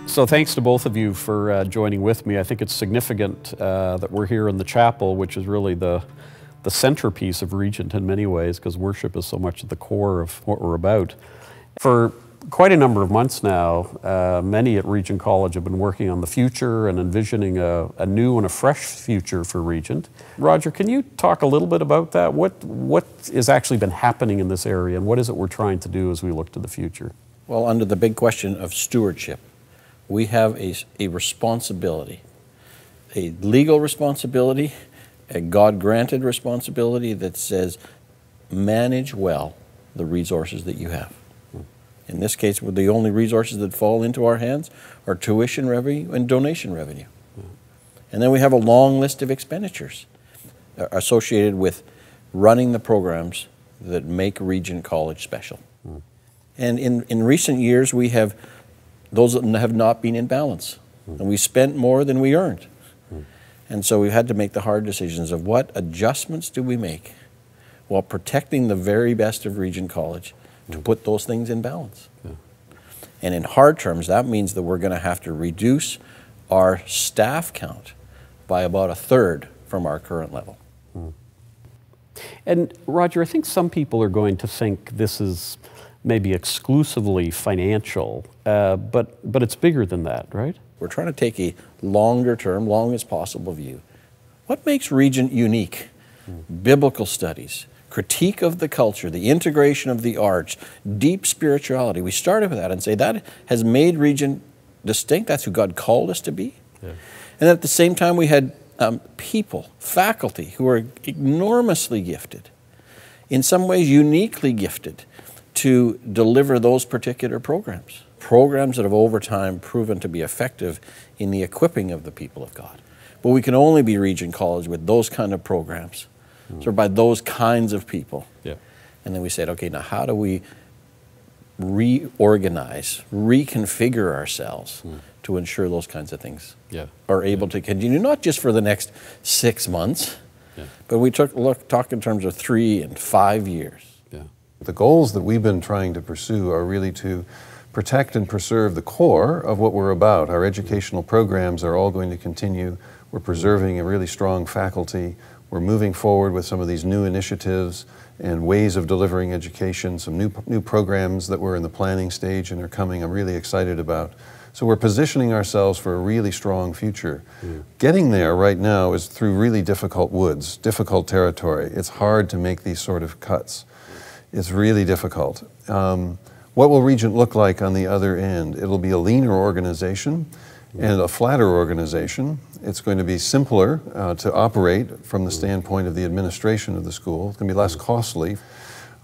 So thanks to both of you for joining with me. I think it's significant that we're here in the chapel, which is really the centerpiece of Regent in many ways, because worship is so much at the core of what we're about. For quite a number of months now, many at Regent College have been working on the future and envisioning a new and a fresh future for Regent. Roger, can you talk a little bit about that? What has actually been happening in this area, and what is it we're trying to do as we look to the future? Well, under the big question of stewardship, we have a responsibility, a legal responsibility, a God-granted responsibility that says, manage well the resources that you have. In this case, the only resources that fall into our hands are tuition revenue and donation revenue. And then we have a long list of expenditures associated with running the programs that make Regent College special. And in recent years, those have not been in balance. And we spent more than we earned. And so we've had to make the hard decisions of what adjustments do we make while protecting the very best of Regent College to put those things in balance. And in hard terms, that means that we're going to have to reduce our staff count by about 1/3 from our current level. And Roger, I think some people are going to think this is maybe exclusively financial, but it's bigger than that, right? We're trying to take a longer term, long as possible view. What makes Regent unique? Biblical studies, critique of the culture, the integration of the arts, deep spirituality. We started with that and say that has made Regent distinct. That's who God called us to be. Yeah. And at the same time, we had people, faculty, who are enormously gifted, in some ways uniquely gifted, to deliver those particular programs. Programs that have over time proven to be effective in the equipping of the people of God. But we can only be Regent College with those kind of programs, so by those kinds of people. Yeah. And then we said, okay, now how do we reorganize, reconfigure ourselves to ensure those kinds of things are able to continue, not just for the next 6 months, but we talk in terms of 3 and 5 years. The goals that we've been trying to pursue are really to protect and preserve the core of what we're about. Our educational programs are all going to continue. We're preserving a really strong faculty. We're moving forward with some of these new initiatives and ways of delivering education, some new programs that we're in the planning stage and are coming I'm really excited about. So we're positioning ourselves for a really strong future. Getting there right now is through really difficult woods, difficult territory. It's hard to make these sort of cuts. It's really difficult. What will Regent look like on the other end? It'll be a leaner organization and a flatter organization. It's going to be simpler to operate from the standpoint of the administration of the school. It's going to be less costly.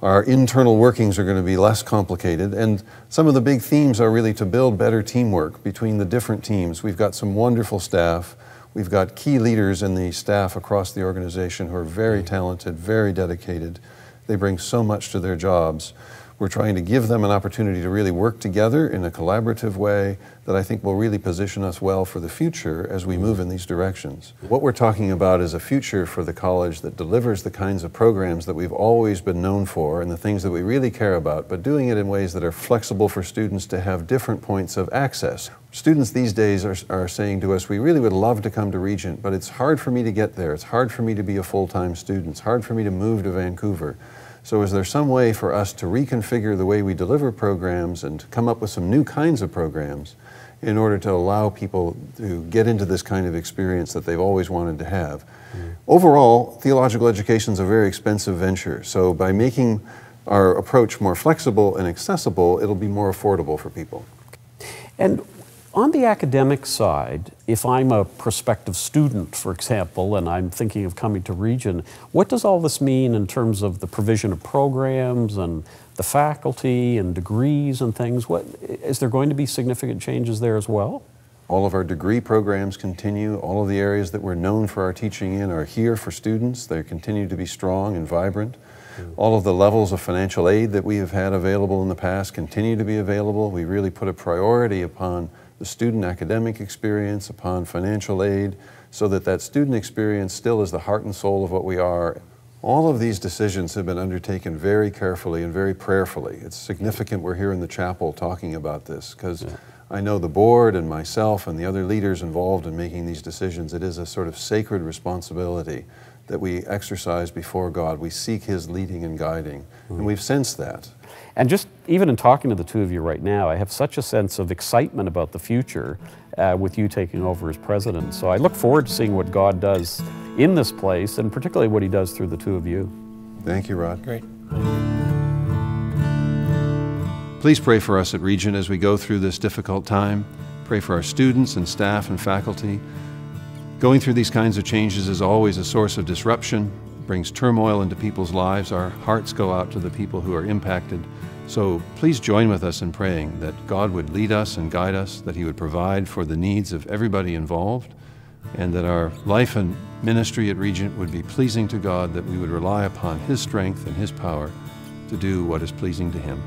Our internal workings are going to be less complicated, and some of the big themes are really to build better teamwork between the different teams. We've got some wonderful staff. We've got key leaders in the staff across the organization who are very talented, very dedicated. They bring so much to their jobs. We're trying to give them an opportunity to really work together in a collaborative way that I think will really position us well for the future as we move in these directions. What we're talking about is a future for the college that delivers the kinds of programs that we've always been known for and the things that we really care about, but doing it in ways that are flexible for students to have different points of access. Students these days are saying to us, we really would love to come to Regent, but it's hard for me to get there. It's hard for me to be a full-time student. It's hard for me to move to Vancouver. So is there some way for us to reconfigure the way we deliver programs and to come up with some new kinds of programs in order to allow people to get into this kind of experience that they've always wanted to have? Overall, theological education is a very expensive venture. So by making our approach more flexible and accessible, it'll be more affordable for people. And on the academic side, if I'm a prospective student, for example, and I'm thinking of coming to Regent, what does all this mean in terms of the provision of programs and the faculty and degrees and things? Is there going to be significant changes there as well? All of our degree programs continue. All of the areas that we're known for our teaching in are here for students. They continue to be strong and vibrant. All of the levels of financial aid that we have had available in the past continue to be available. We really put a priority upon the student academic experience, upon financial aid, so that that student experience still is the heart and soul of what we are. All of these decisions have been undertaken very carefully and very prayerfully. It's significant we're here in the chapel talking about this, because I know the board and myself and the other leaders involved in making these decisions, it is a sort of sacred responsibility that we exercise before God. We seek His leading and guiding, and we've sensed that. And just even in talking to the two of you right now, I have such a sense of excitement about the future with you taking over as president. So I look forward to seeing what God does in this place, and particularly what He does through the two of you. Thank you, Rod. Great. Please pray for us at Regent as we go through this difficult time. Pray for our students and staff and faculty. Going through these kinds of changes is always a source of disruption, brings turmoil into people's lives. Our hearts go out to the people who are impacted. So please join with us in praying that God would lead us and guide us, that He would provide for the needs of everybody involved, and that our life and ministry at Regent would be pleasing to God, that we would rely upon His strength and His power to do what is pleasing to Him.